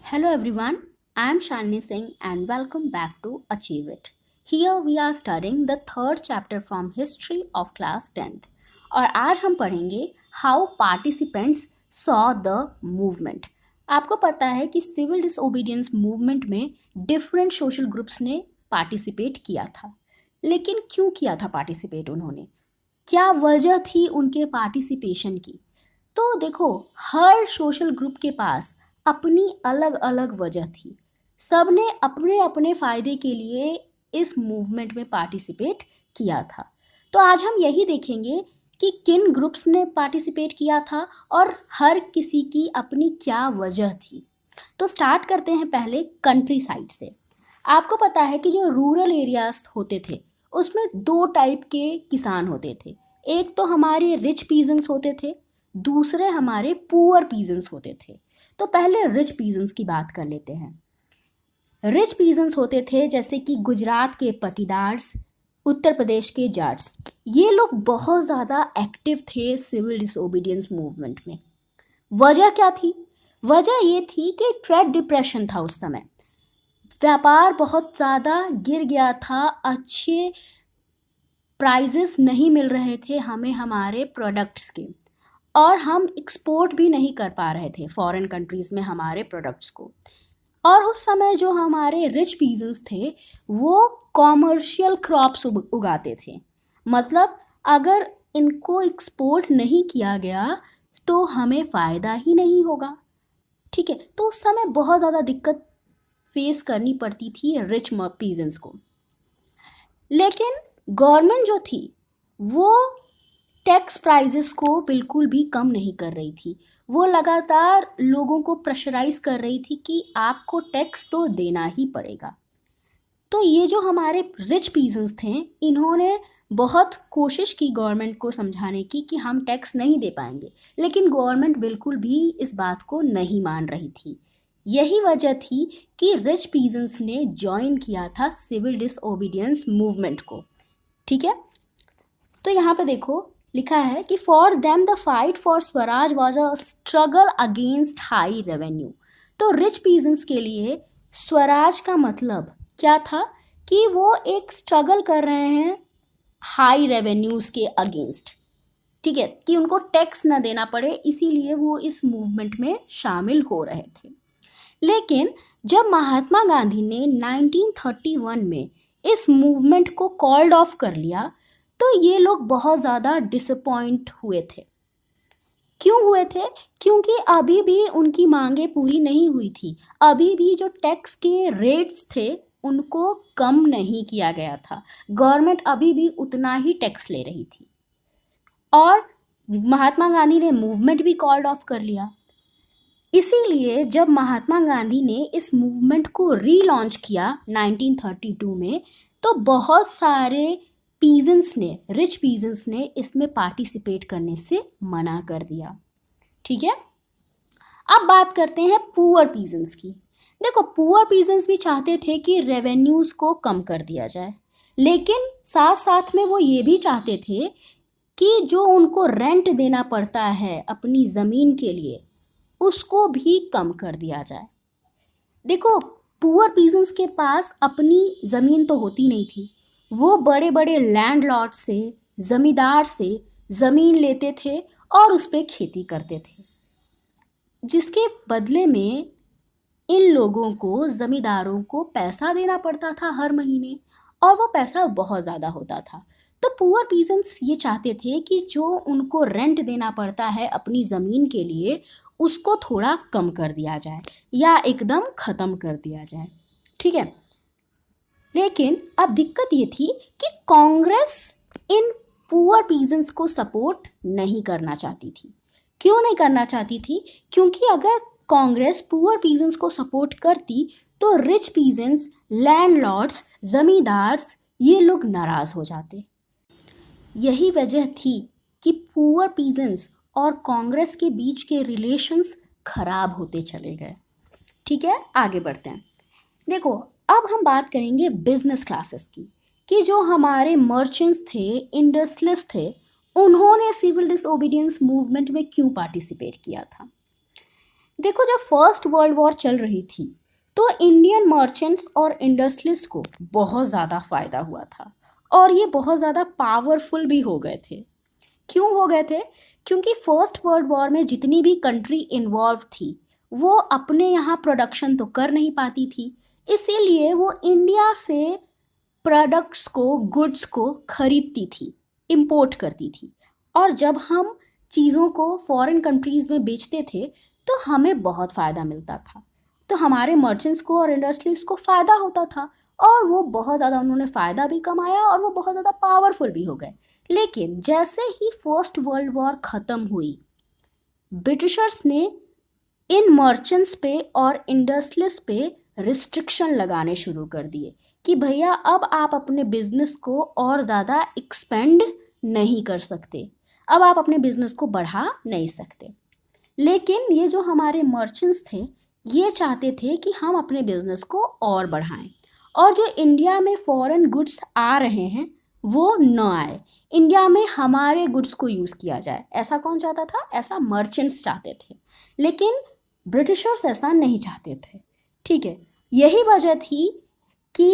Hello everyone, I am Shalini Singh and welcome back to Achieve It. Here we are studying the third chapter from History of Class 10th और आज हम पढ़ेंगे How Participants Saw the Movement. आपको पता है कि civil disobedience movement में different social groups ने पार्टिसिपेट किया था, लेकिन क्यों किया था पार्टिसिपेट उन्होंने? क्या वजह थी उनके पार्टिसिपेशन की? तो देखो, हर सोशल ग्रुप के पास अपनी अलग अलग वजह थी। सब ने अपने अपने फ़ायदे के लिए इस मूवमेंट में पार्टिसिपेट किया था। तो आज हम यही देखेंगे कि किन ग्रुप्स ने पार्टिसिपेट किया था और हर किसी की अपनी क्या वजह थी। तो स्टार्ट करते हैं पहले कंट्री साइड से। आपको पता है कि जो रूरल एरियाज होते थे उसमें दो टाइप के किसान होते थे। एक तो हमारे रिच पीजेंट्स होते थे, दूसरे हमारे पुअर पीजेंट्स होते थे। तो पहले रिच पीजेंट्स की बात कर लेते हैं। रिच पीजेंट्स होते थे जैसे कि गुजरात के पटीदार्स, उत्तर प्रदेश के जाट्स। ये लोग बहुत ज़्यादा एक्टिव थे सिविल डिसोबीडियंस मूवमेंट में। वजह क्या थी? वजह ये थी कि ट्रेड डिप्रेशन था उस समय। व्यापार बहुत ज़्यादा गिर गया था, अच्छे प्राइजेस नहीं मिल रहे थे हमें हमारे प्रोडक्ट्स के, और हम एक्सपोर्ट भी नहीं कर पा रहे थे फॉरेन कंट्रीज़ में हमारे प्रोडक्ट्स को। और उस समय जो हमारे रिच पीजेंट्स थे वो कॉमर्शियल क्रॉप्स उगाते थे। मतलब अगर इनको एक्सपोर्ट नहीं किया गया तो हमें फ़ायदा ही नहीं होगा। ठीक है, तो उस समय बहुत ज़्यादा दिक्कत फेस करनी पड़ती थी रिच पीजेंट्स को। लेकिन गवर्नमेंट जो थी वो टैक्स प्राइजेस को बिल्कुल भी कम नहीं कर रही थी। वो लगातार लोगों को प्रेशराइज कर रही थी कि आपको टैक्स तो देना ही पड़ेगा। तो ये जो हमारे रिच पीजेंट्स थे इन्होंने बहुत कोशिश की गवर्नमेंट को समझाने की कि हम टैक्स नहीं दे पाएंगे, लेकिन गवर्नमेंट बिल्कुल भी इस बात को नहीं मान रही थी। यही वजह थी कि रिच पीजेंट्स ने ज्वाइन किया था सिविल डिसओबीडियंस मूवमेंट को। ठीक है, तो यहाँ पे देखो लिखा है कि for them the fight for Swaraj was a struggle against high revenue. तो रिच पीजेंट्स के लिए स्वराज का मतलब क्या था कि वो एक स्ट्रगल कर रहे हैं हाई रेवेन्यूज़ के अगेंस्ट। ठीक है, कि उनको टैक्स ना देना पड़े, इसीलिए वो इस मूवमेंट में शामिल हो रहे थे। लेकिन जब महात्मा गांधी ने 1931 में इस मूवमेंट को कॉल्ड ऑफ कर लिया तो ये लोग बहुत ज़्यादा डिसअपॉइंट हुए थे। क्यों हुए थे? क्योंकि अभी भी उनकी मांगें पूरी नहीं हुई थी। अभी भी जो टैक्स के रेट्स थे उनको कम नहीं किया गया था। गवर्नमेंट अभी भी उतना ही टैक्स ले रही थी और महात्मा गांधी ने मूवमेंट भी कॉल्ड ऑफ कर लिया। इसीलिए जब महात्मा गांधी ने इस मूवमेंट को रीलॉन्च किया 1932 में, तो बहुत सारे पीजेंट्स ने, रिच पीजेंट्स ने इसमें पार्टिसिपेट करने से मना कर दिया। ठीक है, अब बात करते हैं पुअर पीजेंट्स की। देखो, पुअर पीजेंट्स भी चाहते थे कि रेवेन्यूज़ को कम कर दिया जाए, लेकिन साथ साथ में वो ये भी चाहते थे कि जो उनको रेंट देना पड़ता है अपनी ज़मीन के लिए उसको भी कम कर दिया जाए। देखो, पुअर पीजेंट्स के पास अपनी ज़मीन तो होती नहीं थी। वो बड़े बड़े लैंडलॉर्ड से, ज़मींदार से ज़मीन लेते थे और उस पर खेती करते थे, जिसके बदले में इन लोगों को, ज़मींदारों को पैसा देना पड़ता था हर महीने, और वो पैसा बहुत ज़्यादा होता था। तो पुअर पीजेंट्स ये चाहते थे कि जो उनको रेंट देना पड़ता है अपनी ज़मीन के लिए उसको थोड़ा कम कर दिया जाए या एकदम ख़त्म कर दिया जाए। ठीक है, लेकिन अब दिक्कत ये थी कि कांग्रेस इन पुअर पीजेंट्स को सपोर्ट नहीं करना चाहती थी। क्यों नहीं करना चाहती थी? क्योंकि अगर कांग्रेस पुअर पीजेंट्स को सपोर्ट करती तो रिच पीजेंट्स, लैंडलॉर्ड्स, ज़मींदार्स, ये लोग नाराज़ हो जाते। यही वजह थी कि पुअर पीजेंट्स और कांग्रेस के बीच के रिलेशंस खराब होते चले गए। ठीक है, आगे बढ़ते हैं। देखो, अब हम बात करेंगे बिजनेस क्लासेस की, कि जो हमारे मर्चेंट्स थे, इंडस्ट्रियलिस्ट थे, उन्होंने सिविल डिसओबीडियंस मूवमेंट में क्यों पार्टिसिपेट किया था। देखो, जब फर्स्ट वर्ल्ड वॉर चल रही थी तो इंडियन मर्चेंट्स और इंडस्ट्रियलिस्ट को बहुत ज़्यादा फायदा हुआ था और ये बहुत ज़्यादा पावरफुल भी हो गए थे। क्यों हो गए थे? क्योंकि फर्स्ट वर्ल्ड वॉर में जितनी भी कंट्री इन्वॉल्व थी वो अपने यहाँ प्रोडक्शन तो कर नहीं पाती थी, इसीलिए वो इंडिया से प्रोडक्ट्स को, गुड्स को खरीदती थी, इंपोर्ट करती थी। और जब हम चीज़ों को फॉरेन कंट्रीज़ में बेचते थे तो हमें बहुत फ़ायदा मिलता था। तो हमारे मर्चेंट्स को और इंडस्ट्रीज को फ़ायदा होता था और वो बहुत ज़्यादा, उन्होंने फ़ायदा भी कमाया और वो बहुत ज़्यादा पावरफुल भी हो गए। लेकिन जैसे ही फर्स्ट वर्ल्ड वॉर ख़त्म हुई, ब्रिटिशर्स ने इन मर्चेंट्स पे और इंडस्ट्रियलिस्ट पे रिस्ट्रिक्शन लगाने शुरू कर दिए कि भैया अब आप अपने बिजनेस को और ज़्यादा एक्सपेंड नहीं कर सकते, अब आप अपने बिजनेस को बढ़ा नहीं सकते। लेकिन ये जो हमारे मर्चेंट्स थे ये चाहते थे कि हम अपने बिजनेस को और बढ़ाएं और जो इंडिया में फॉरेन गुड्स आ रहे हैं वो न आए, इंडिया में हमारे गुड्स को यूज़ किया जाए। ऐसा कौन चाहता था? ऐसा मर्चेंट्स चाहते थे, लेकिन ब्रिटिशर्स ऐसा नहीं चाहते थे। ठीक है, यही वजह थी कि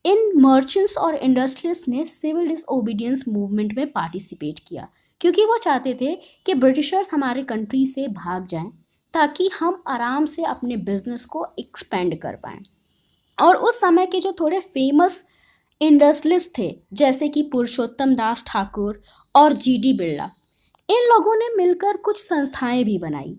इन मर्चेंट्स और इंडस्ट्रियलिस्ट ने सिविल डिसओबीडियंस मूवमेंट में पार्टिसिपेट किया, क्योंकि वो चाहते थे कि ब्रिटिशर्स हमारे कंट्री से भाग जाएं ताकि हम आराम से अपने बिजनेस को एक्सपेंड कर पाएं। और उस समय के जो थोड़े फेमस इंडस्ट्रियलिस्ट थे जैसे कि पुरुषोत्तम दास ठाकुर और जीडी बिरला, इन लोगों ने मिलकर कुछ संस्थाएं भी बनाई।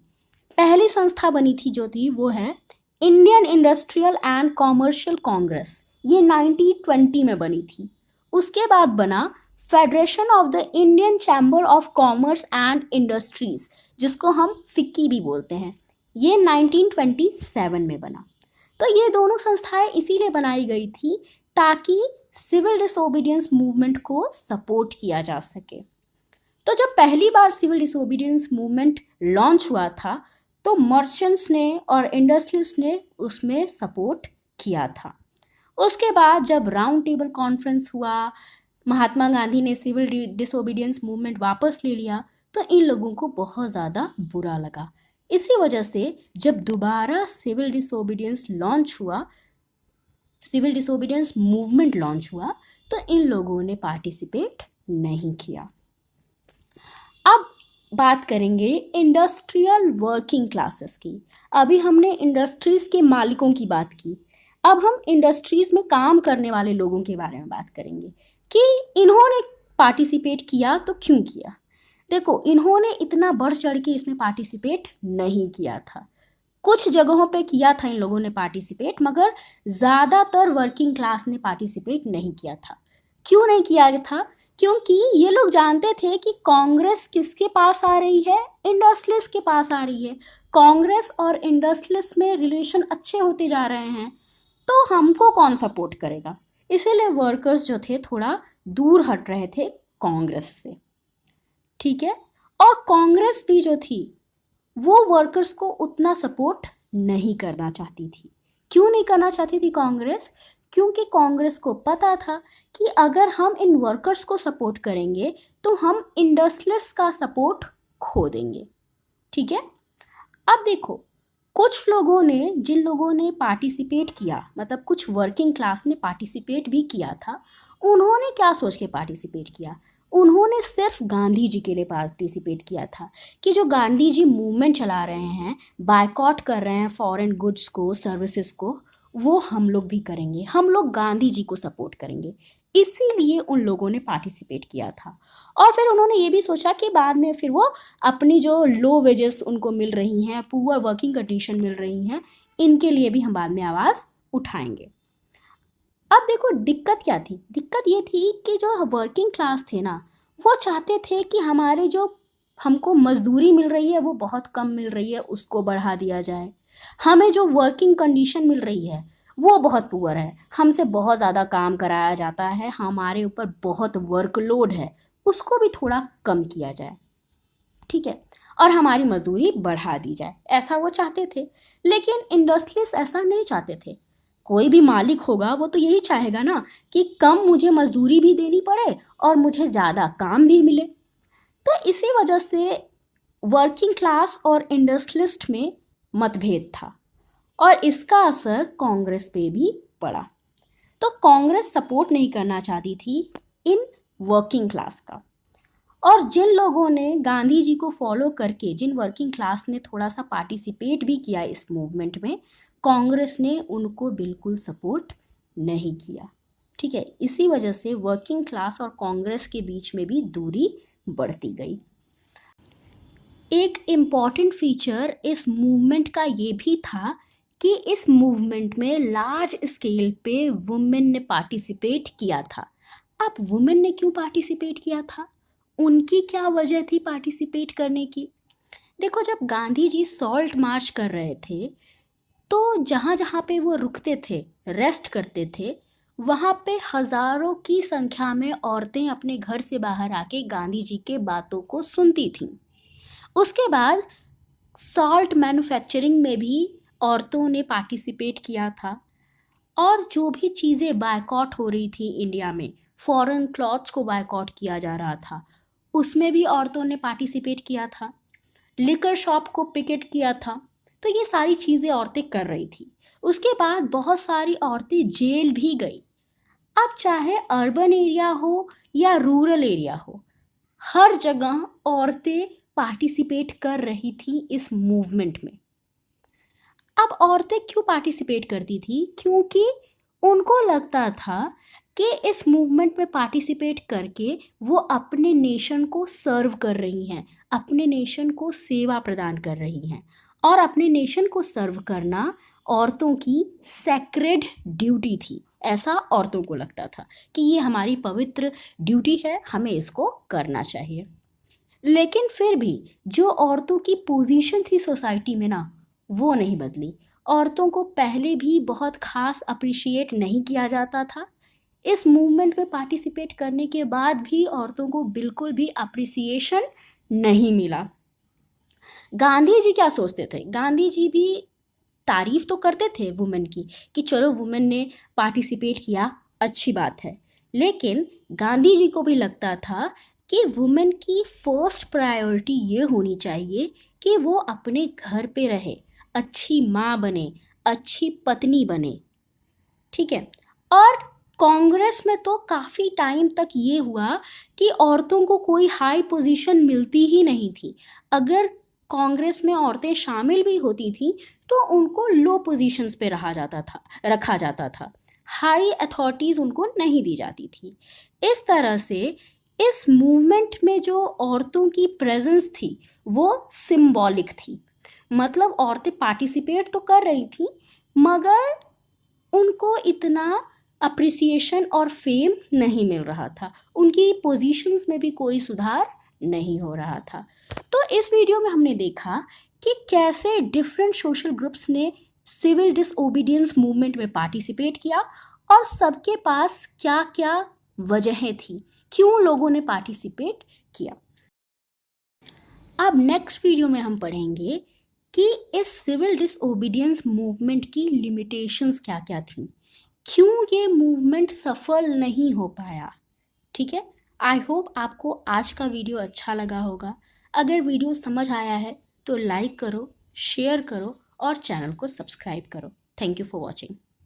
पहली संस्था बनी थी जो थी वो है Indian industrial and commercial Congress, ये 1920 में बनी थी। उसके बाद बना federation of the Indian chamber of commerce and industries, जिसको हम फिक्की भी बोलते हैं, ये 1927 में बना। तो ये दोनों संस्थाएं इसीलिए बनाई गई थी ताकि सिविल डिसोबीडियंस मूवमेंट को सपोर्ट किया जा सके। तो जब पहली बार सिविल डिसोबीडियंस मूवमेंट लॉन्च हुआ था तो मर्चेंट्स ने और इंडस्ट्रियलिस्ट ने उसमें सपोर्ट किया था। उसके बाद जब राउंड टेबल कॉन्फ्रेंस हुआ, महात्मा गांधी ने सिविल डिसोबीडियंस मूवमेंट वापस ले लिया, तो इन लोगों को बहुत ज़्यादा बुरा लगा। इसी वजह से जब दोबारा सिविल डिसोबीडियंस मूवमेंट लॉन्च हुआ तो इन लोगों ने पार्टिसिपेट नहीं किया। अब बात करेंगे इंडस्ट्रियल वर्किंग क्लासेस की। अभी हमने इंडस्ट्रीज़ के मालिकों की बात की, अब हम इंडस्ट्रीज़ में काम करने वाले लोगों के बारे में बात करेंगे कि इन्होंने पार्टिसिपेट किया तो क्यों किया। देखो, इन्होंने इतना बढ़ चढ़ के इसमें पार्टिसिपेट नहीं किया था, कुछ जगहों पे किया था इन लोगों ने पार्टिसिपेट, मगर ज़्यादातर वर्किंग क्लास ने पार्टिसिपेट नहीं किया था। क्यों नहीं किया था? क्योंकि ये लोग जानते थे कि कांग्रेस किसके पास आ रही है? इंडस्ट्रियलिस्ट के पास आ रही है। कांग्रेस और इंडस्ट्रियलिस्ट में रिलेशन अच्छे होते जा रहे हैं तो हमको कौन सपोर्ट करेगा। इसीलिए वर्कर्स जो थे थोड़ा दूर हट रहे थे कांग्रेस से। ठीक है, और कांग्रेस भी जो थी वो वर्कर्स को उतना सपोर्ट नहीं करना चाहती थी। क्यों नहीं करना चाहती थी कांग्रेस? क्योंकि कांग्रेस को पता था कि अगर हम इन वर्कर्स को सपोर्ट करेंगे तो हम इंडस्ट्रियलिस्ट का सपोर्ट खो देंगे। ठीक है, अब देखो, कुछ लोगों ने, जिन लोगों ने पार्टिसिपेट किया, मतलब कुछ वर्किंग क्लास ने पार्टिसिपेट भी किया था, उन्होंने क्या सोच के पार्टिसिपेट किया? उन्होंने सिर्फ गांधी जी के लिए पार्टिसिपेट किया था कि जो गांधी जी मूवमेंट चला रहे हैं, बायकॉट कर रहे हैं फॉरेन गुड्स को, सर्विसेज को, वो हम लोग भी करेंगे, हम लोग गांधी जी को सपोर्ट करेंगे। इसीलिए उन लोगों ने पार्टिसिपेट किया था। और फिर उन्होंने ये भी सोचा कि बाद में फिर वो अपनी जो लो वेजेस उनको मिल रही हैं, पुअर वर्किंग कंडीशन मिल रही हैं, इनके लिए भी हम बाद में आवाज़ उठाएंगे। अब देखो, दिक्कत क्या थी? दिक्कत ये थी कि जो वर्किंग क्लास थे ना, वो चाहते थे कि हमारे जो हमको मजदूरी मिल रही है वो बहुत कम मिल रही है, उसको बढ़ा दिया जाए। हमें जो वर्किंग कंडीशन मिल रही है वो बहुत पुअर है, हमसे बहुत ज़्यादा काम कराया जाता है, हमारे ऊपर बहुत वर्कलोड है, उसको भी थोड़ा कम किया जाए। ठीक है, और हमारी मजदूरी बढ़ा दी जाए, ऐसा वो चाहते थे। लेकिन इंडस्ट्रियलिस्ट ऐसा नहीं चाहते थे। कोई भी मालिक होगा वो तो यही चाहेगा ना कि कम मुझे मजदूरी भी देनी पड़े और मुझे ज़्यादा काम भी मिले। तो इसी वजह से वर्किंग क्लास और इंडस्ट्रियलिस्ट में मतभेद था और इसका असर कांग्रेस पे भी पड़ा। तो कांग्रेस सपोर्ट नहीं करना चाहती थी इन वर्किंग क्लास का, और जिन लोगों ने गांधी जी को फॉलो करके, जिन वर्किंग क्लास ने थोड़ा सा पार्टिसिपेट भी किया इस मूवमेंट में, कांग्रेस ने उनको बिल्कुल सपोर्ट नहीं किया। ठीक है, इसी वजह से वर्किंग क्लास और कांग्रेस के बीच में भी दूरी बढ़ती गई। एक इम्पॉर्टेंट फीचर इस मूवमेंट का ये भी था कि इस मूवमेंट में लार्ज स्केल पे वुमेन ने पार्टिसिपेट किया था। अब वुमेन ने क्यों पार्टिसिपेट किया था, उनकी क्या वजह थी पार्टिसिपेट करने की? देखो, जब गांधी जी सॉल्ट मार्च कर रहे थे तो जहाँ जहाँ पे वो रुकते थे, रेस्ट करते थे, वहाँ पे हजारों की संख्या में औरतें अपने घर से बाहर आके गांधी जी के बातों को सुनती थीं। उसके बाद सॉल्ट मैन्युफैक्चरिंग में भी औरतों ने पार्टिसिपेट किया था, और जो भी चीज़ें बायकॉट हो रही थी इंडिया में, फॉरेन क्लॉथ्स को बायकॉट किया जा रहा था, उसमें भी औरतों ने पार्टिसिपेट किया था। लिकर शॉप को पिकेट किया था। तो ये सारी चीज़ें औरतें कर रही थी। उसके बाद बहुत सारी औरतें जेल भी गई। अब चाहे अर्बन एरिया हो या रूरल एरिया हो, हर जगह औरतें पार्टिसिपेट कर रही थी इस मूवमेंट में। अब औरतें क्यों पार्टिसिपेट करती थी? क्योंकि उनको लगता था कि इस मूवमेंट में पार्टिसिपेट करके वो अपने नेशन को सर्व कर रही हैं, अपने नेशन को सेवा प्रदान कर रही हैं, और अपने नेशन को सर्व करना औरतों की सैक्रेड ड्यूटी थी। ऐसा औरतों को लगता था कि ये हमारी पवित्र ड्यूटी है, हमें इसको करना चाहिए। लेकिन फिर भी जो औरतों की पोजीशन थी सोसाइटी में ना, वो नहीं बदली। औरतों को पहले भी बहुत खास अप्रिशिएट नहीं किया जाता था। इस मूवमेंट में पार्टिसिपेट करने के बाद भी औरतों को बिल्कुल भी अप्रिसिएशन नहीं मिला। गांधी जी क्या सोचते थे? गांधी जी भी तारीफ तो करते थे वुमेन की कि चलो वुमेन ने पार्टिसिपेट किया, अच्छी बात है। लेकिन गांधी जी को भी लगता था कि वुमेन की फर्स्ट प्रायोरिटी ये होनी चाहिए कि वो अपने घर पे रहे, अच्छी माँ बने, अच्छी पत्नी बने। ठीक है, और कांग्रेस में तो काफ़ी टाइम तक ये हुआ कि औरतों को कोई हाई पोजीशन मिलती ही नहीं थी। अगर कांग्रेस में औरतें शामिल भी होती थीं तो उनको लो पोजीशंस पे रखा जाता था। हाई अथॉरिटीज़ उनको नहीं दी जाती थी। इस तरह से इस मूवमेंट में जो औरतों की प्रेजेंस थी वो सिंबॉलिक थी। मतलब औरतें पार्टिसिपेट तो कर रही थी, मगर उनको इतना अप्रिसिएशन और फेम नहीं मिल रहा था, उनकी पोजीशंस में भी कोई सुधार नहीं हो रहा था। तो इस वीडियो में हमने देखा कि कैसे डिफरेंट सोशल ग्रुप्स ने सिविल डिसओबीडियंस मूवमेंट में पार्टिसिपेट किया और सबके पास क्या क्या वजहें थी, क्यों लोगों ने पार्टिसिपेट किया। अब नेक्स्ट वीडियो में हम पढ़ेंगे कि इस सिविल डिसओबीडियंस मूवमेंट की लिमिटेशंस क्या क्या थी, क्यों ये मूवमेंट सफल नहीं हो पाया। ठीक है, आई होप आपको आज का वीडियो अच्छा लगा होगा। अगर वीडियो समझ आया है तो लाइक करो, शेयर करो और चैनल को सब्सक्राइब करो। Thank you for watching.